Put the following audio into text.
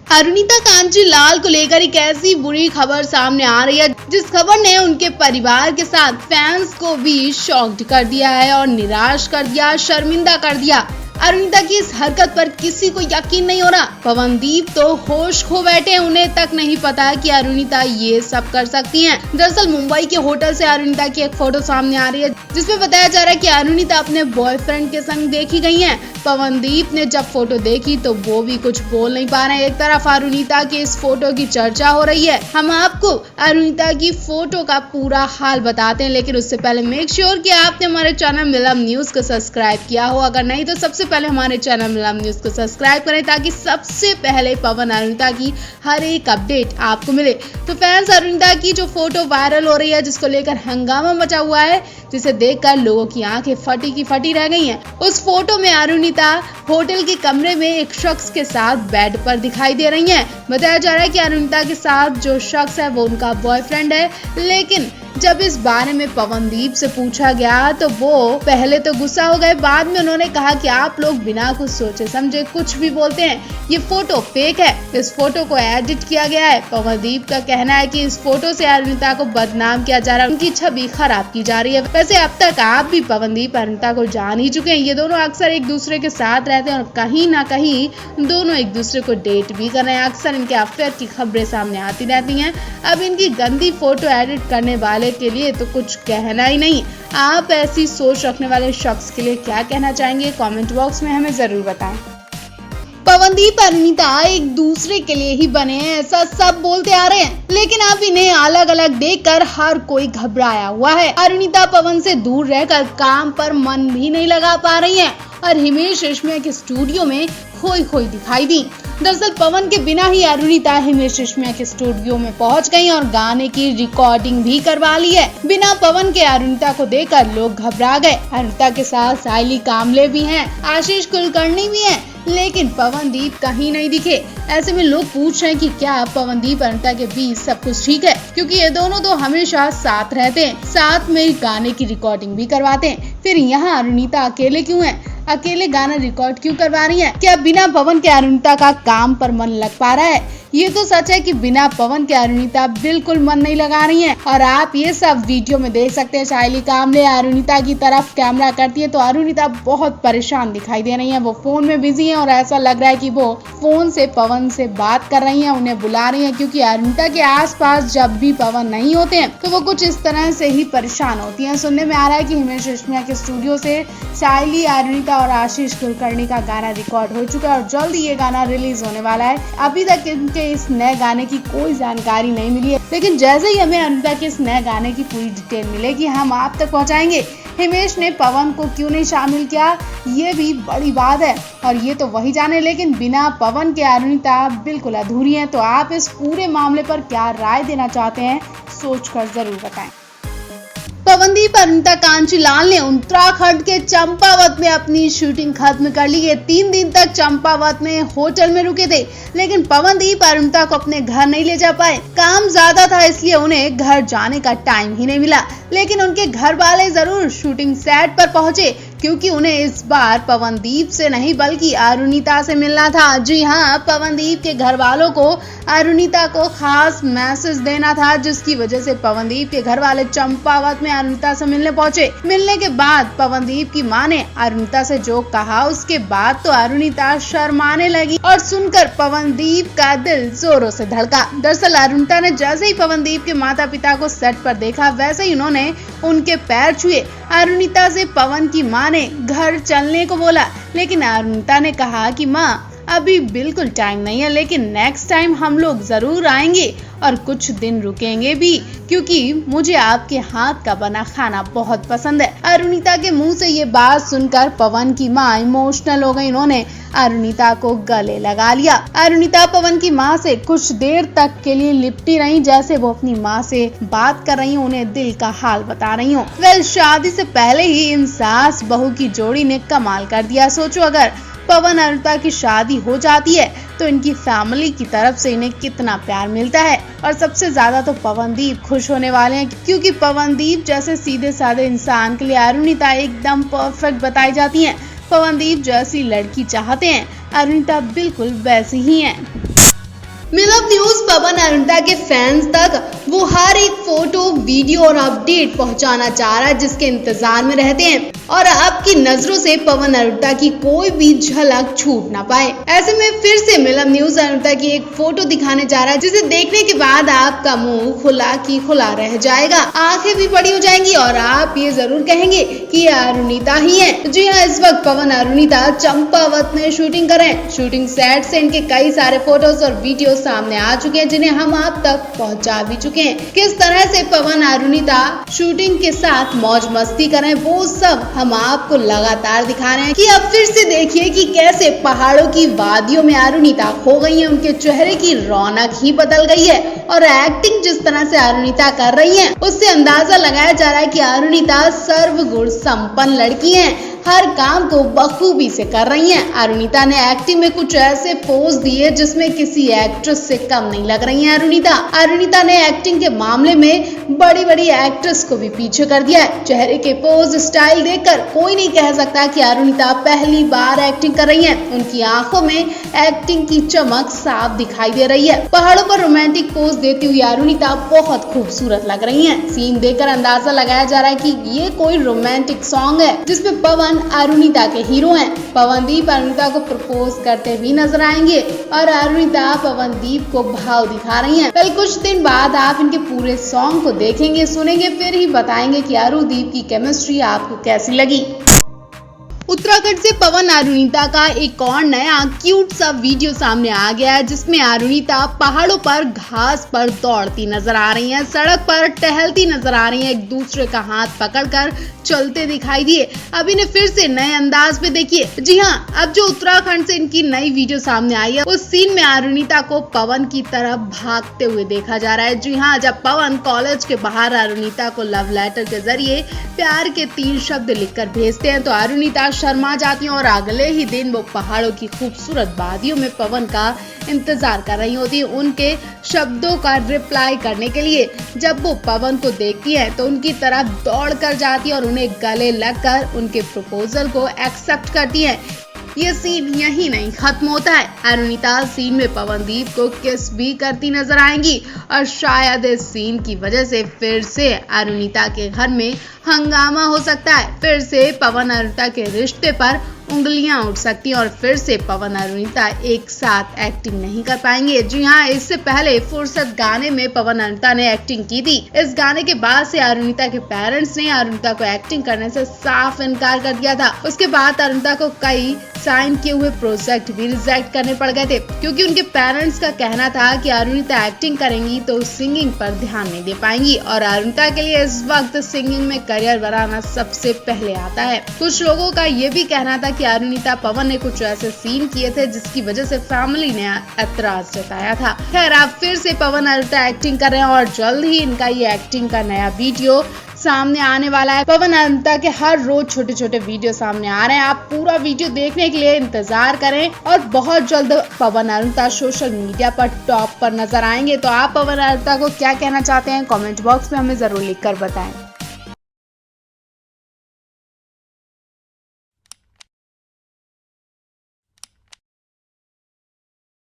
अरुणिता कांजीलाल को लेकर एक ऐसी बुरी खबर सामने आ रही है जिस खबर ने उनके परिवार के साथ फैंस को भी शॉक्ड कर दिया है और निराश कर दिया, शर्मिंदा कर दिया। अरुणिता की इस हरकत पर किसी को यकीन नहीं हो रहा। पवनदीप तो होश खो बैठे हैं, उन्हें तक नहीं पता कि अरुणिता ये सब कर सकती हैं। दरअसल मुंबई के होटल से अरुणिता की एक फोटो सामने आ रही है जिसमें बताया जा रहा है कि अरुणिता अपने बॉयफ्रेंड के संग देखी गई हैं। पवनदीप ने जब फोटो देखी तो वो भी कुछ बोल नहीं पा रहे हैं। एक तरफ अरुणिता की इस फोटो की चर्चा हो रही है। हम आपको अरुणिता की फोटो का पूरा हाल बताते हैं, लेकिन उससे पहले मेक श्योर कि आपने हमारे चैनल मिलम न्यूज को सब्सक्राइब किया हो। अगर नहीं तो सबसे पहले हमारे चैनल मिलम न्यूज को सब्सक्राइब करें ताकि सबसे पहले पवन अरुणिता की हर एक अपडेट आपको मिले। तो फैंस, अरुणिता की जो फोटो वायरल हो रही है जिसको लेकर हंगामा मचा हुआ है, जिसे देखकर लोगों की आंखें फटी की फटी रह गई हैं। उस फोटो में अरुणिता होटल के कमरे में एक शख्स के साथ बेड पर दिखाई दे रही हैं। बताया जा रहा है कि अरुणिता के साथ जो शख्स है वो उनका बॉयफ्रेंड है, लेकिन जब इस बारे में पवनदीप से पूछा गया तो वो पहले तो गुस्सा हो गए, बाद में उन्होंने कहा कि आप लोग बिना कुछ सोचे समझे कुछ भी बोलते हैं, ये फोटो फेक है, इस फोटो को एडिट किया गया है। पवनदीप का कहना है कि इस फोटो से अरुणिता को बदनाम किया जा रहा है, उनकी छवि खराब की जा रही है। वैसे अब तक आप भी पवनदीप अरुणिता को जान ही चुके हैं। ये दोनों अक्सर एक दूसरे के साथ रहते हैं और कहीं ना कहीं दोनों एक दूसरे को डेट भी कर रहे हैं। अक्सर इनके अफेयर की खबरें सामने आती रहती हैं। अब इनकी गंदी फोटो एडिट करने वाले के लिए तो कुछ कहना ही नहीं। आप ऐसी सोच रखने वाले शख्स के लिए क्या कहना चाहेंगे, कमेंट बॉक्स में हमें जरूर बताएं। पवनदीप अरुणिता एक दूसरे के लिए ही बने हैं, ऐसा सब बोलते आ रहे हैं, लेकिन अब इन्हें अलग अलग देखकर हर कोई घबराया हुआ है। अरुणिता पवन से दूर रहकर काम पर मन भी नहीं लगा पा रही हैं और हिमेश रेशमिया के स्टूडियो में खोई खोई दिखाई दी। दरअसल पवन के बिना ही अरुणिता हिमेश रेशमिया के स्टूडियो में पहुंच गई और गाने की रिकॉर्डिंग भी करवा ली है। बिना पवन के अरुणिता को देखकर लोग घबरा गए। अरुणिता के साथ सायली कामले भी हैं, आशीष कुलकर्णी भी हैं, लेकिन पवनदीप कहीं नहीं दिखे। ऐसे में लोग पूछ रहे हैं कि क्या पवनदीप अरुणिता के बीच सब कुछ ठीक है, क्योंकि ये दोनों तो हमेशा साथ रहते हैं, साथ में गाने की रिकॉर्डिंग भी करवाते हैं। फिर यहाँ अरुणिता अकेले क्यों है, अकेले गाना रिकॉर्ड क्यों करवा रही है? क्या बिना पवन के अरुणिता का काम पर मन लग पा रहा है? ये तो सच है कि बिना पवन के अरुणिता बिल्कुल मन नहीं लगा रही हैं और आप ये सब वीडियो में देख सकते हैं। सायली कामले अरुणिता की तरफ कैमरा करती है तो अरुणिता बहुत परेशान दिखाई दे रही है। वो फोन में बिजी है और ऐसा लग रहा है कि वो फोन से पवन से बात कर रही है, उन्हें बुला रही है, क्योंकि अरुणिता के आसपास जब भी पवन नहीं होते हैं तो वो कुछ इस तरह से ही परेशान होती है। सुनने में आ रहा है कि हिमेश रेशमिया के स्टूडियो से सायली, अरुणिता और आशीष कुलकर्णी का गाना रिकॉर्ड हो चुका है और जल्द ये गाना रिलीज होने वाला है। अभी तक इनके इस नए गाने की कोई जानकारी नहीं मिली है, लेकिन जैसे ही हमें अरुणिता के इस नए गाने की पूरी डिटेल मिलेगी हम आप तक पहुंचाएंगे। हिमेश ने पवन को क्यों नहीं शामिल किया, ये भी बड़ी बात है और ये तो वही जाने, लेकिन बिना पवन के अरुणिता बिल्कुल अधूरी है। तो आप इस पूरे मामले पर क्या राय देना चाहते हैं, सोचकर जरूर बताएं। पवनदीप अरुणिता कांजीलाल ने उत्तराखंड के चंपावत में अपनी शूटिंग खत्म कर ली है। 3 दिन तक चंपावत में होटल में रुके थे, लेकिन पवनदीप अरुणिता को अपने घर नहीं ले जा पाए। काम ज्यादा था इसलिए उन्हें घर जाने का टाइम ही नहीं मिला, लेकिन उनके घर वाले जरूर शूटिंग सेट पर पहुंचे, क्योंकि उन्हें इस बार पवनदीप से नहीं बल्कि अरुणिता से मिलना था। जी हाँ, पवनदीप के घर वालों को अरुणिता को खास मैसेज देना था, जिसकी वजह से पवनदीप के घर वाले चंपावत में अरुणिता से मिलने पहुंचे। मिलने के बाद पवनदीप की मां ने अरुणिता से जो कहा उसके बाद तो अरुणिता शर्माने लगी और सुनकर पवनदीप का दिल जोरों से धड़का। दरअसल अरुणिता ने जैसे ही पवनदीप के माता पिता को सेट पर देखा वैसे ही उन्होंने उनके पैर छुए। अरुणिता से पवन की मां ने घर चलने को बोला, लेकिन अरुणिता ने कहा कि मां अभी बिल्कुल टाइम नहीं है, लेकिन नेक्स्ट टाइम हम लोग जरूर आएंगे और कुछ दिन रुकेंगे भी, क्योंकि मुझे आपके हाथ का बना खाना बहुत पसंद है। अरुणिता के मुंह से ये बात सुनकर पवन की मां इमोशनल हो गई। उन्होंने अरुणिता को गले लगा लिया। अरुणिता पवन की मां से कुछ देर तक के लिए लिपटी रही, जैसे वो अपनी मां से बात कर रही हूँ, उन्हें दिल का हाल बता रही हूँ। वेल, शादी से पहले ही इन सास बहू की जोड़ी ने कमाल कर दिया। सोचो अगर पवन अरुणिता की शादी हो जाती है तो इनकी फैमिली की तरफ से इन्हें कितना प्यार मिलता है, और सबसे ज्यादा तो पवनदीप खुश होने वाले हैं, क्योंकि पवनदीप जैसे सीधे साधे इंसान के लिए अरुणिता एकदम परफेक्ट बताई जाती हैं। पवनदीप जैसी लड़की चाहते हैं, अरुणिता बिल्कुल वैसी ही हैं। मिलब न्यूज पवन अरुणिता के फैंस तक वो हर एक फोटो, वीडियो और अपडेट पहुंचाना चाह रहा है, जिसके इंतजार में रहते हैं और आपकी नजरों से पवन अरुणिता की कोई भी झलक छूट ना पाए। ऐसे में फिर से मिलब न्यूज अरुणिता की एक फोटो दिखाने जा रहा है, जिसे देखने के बाद आपका मुंह खुला की खुला रह जाएगा, आंखें भी बड़ी हो जाएंगी और आप ये जरूर कहेंगे कि ये अरुणिता ही है। जी हाँ, इस वक्त पवन अरुणिता चंपावत में शूटिंग कर रहे हैं। शूटिंग सेट से इनके कई सारे फोटोज और वीडियो सामने आ चुके हैं, जिन्हें हम आप तक पहुंचा भी चुके हैं। किस तरह से पवन अरुणिता शूटिंग के साथ मौज मस्ती कर रहे हैं, वो सब हम आपको लगातार दिखा रहे हैं कि अब फिर से देखिए कि कैसे पहाड़ों की वादियों में अरुणिता खो गई है। उनके चेहरे की रौनक ही बदल गई है और एक्टिंग जिस तरह से अरुणिता कर रही है, उससे अंदाजा लगाया जा रहा है कि अरुणिता सर्वगुण संपन्न लड़की है, हर काम को बखूबी से कर रही हैं। अरुणिता ने एक्टिंग में कुछ ऐसे पोज दिए जिसमें किसी एक्ट्रेस से कम नहीं लग रही हैं। अरुणिता ने एक्टिंग के मामले में बड़ी बड़ी एक्ट्रेस को भी पीछे कर दिया है। चेहरे के पोज, स्टाइल देखकर कोई नहीं कह सकता कि अरुणिता पहली बार एक्टिंग कर रही हैं। उनकी आंखों में एक्टिंग की चमक साफ दिखाई दे रही है। पहाड़ों पर रोमांटिक पोज देती हुई अरुणिता बहुत खूबसूरत लग रही हैं। सीन देखकर अंदाजा लगाया जा रहा है कि ये कोई रोमांटिक सॉन्ग है जिसमें पवन अरुणिता के हीरो हैं। पवनदीप अरुणिता को प्रपोज करते भी नजर आएंगे और अरुणिता पवनदीप को भाव दिखा रही हैं। कल कुछ दिन बाद आप इनके पूरे सॉन्ग को देखेंगे, सुनेंगे, फिर ही बताएंगे कि अरुदीप की केमिस्ट्री आपको कैसी लगी। उत्तराखंड से पवन अरुणिता का एक और नया क्यूट सा वीडियो सामने आ गया है, जिसमें अरुणिता पहाड़ों पर घास पर दौड़ती नजर आ रही हैं, सड़क पर टहलती नजर आ रही हैं, एक दूसरे का हाथ पकड़कर चलते दिखाई दिए। अब इन्हें फिर से नए अंदाज में देखिए। जी हाँ, अब जो उत्तराखंड से इनकी नई वीडियो सामने आई है, उस सीन में अरुणिता को पवन की तरफ भागते हुए देखा जा रहा है। जी हाँ, जब पवन कॉलेज के बाहर अरुणिता को लव लेटर के जरिए प्यार के 3 शब्द लिखकर भेजते हैं, तो अरुणिता शर्मा जाती हैं और अगले ही दिन वो पहाड़ों की खूबसूरत वादियों में पवन का इंतजार कर रही होती है, उनके शब्दों का रिप्लाई करने के लिए। जब वो पवन को देखती है तो उनकी तरफ दौड़ कर जाती है और उन्हें गले लगकर उनके प्रपोजल को एक्सेप्ट करती है। ये सीन यही नहीं खत्म होता है। अरुणिता सीन में पवनदीप को किस भी करती नजर आएंगी और शायद इस सीन की वजह से फिर से अरुणिता के घर में हंगामा हो सकता है। फिर से पवन अरुणिता के रिश्ते पर उंगलियां उठ सकती हैं और फिर से पवन अरुणिता एक साथ एक्टिंग नहीं कर पाएंगे। जी हाँ, इससे पहले फुर्सत गाने में पवन अरुणिता ने एक्टिंग की थी। इस गाने के बाद से अरुणिता के पेरेंट्स ने अरुणिता को एक्टिंग करने से साफ इनकार कर दिया था। उसके बाद अरुणिता को कई साइन किए हुए प्रोजेक्ट भी रिजेक्ट करने पड़ गए थे, क्योंकि उनके पेरेंट्स का कहना था कि अरुणिता एक्टिंग करेंगी तो सिंगिंग पर ध्यान नहीं दे पाएंगी और अरुणिता के लिए इस वक्त सिंगिंग में करियर बनाना सबसे पहले आता है। कुछ लोगों का ये भी कहना था कि अरुणिता पवन ने कुछ ऐसे सीन किए थे जिसकी वजह से फैमिली ने ऐतराज जताया था। खैर, अब फिर से पवन अरुणिता एक्टिंग कर रहे हैं और जल्द ही इनका ये एक्टिंग का नया वीडियो सामने आने वाला है। पवन अरुणिता के हर रोज छोटे छोटे वीडियो सामने आ रहे हैं। आप पूरा वीडियो देखने के लिए इंतजार करें और बहुत जल्द पवन अरुणिता सोशल मीडिया पर टॉप पर नजर आएंगे। तो आप पवन अरुणिता को क्या कहना चाहते हैं, कमेंट बॉक्स में हमें जरूर लिखकर बताएं।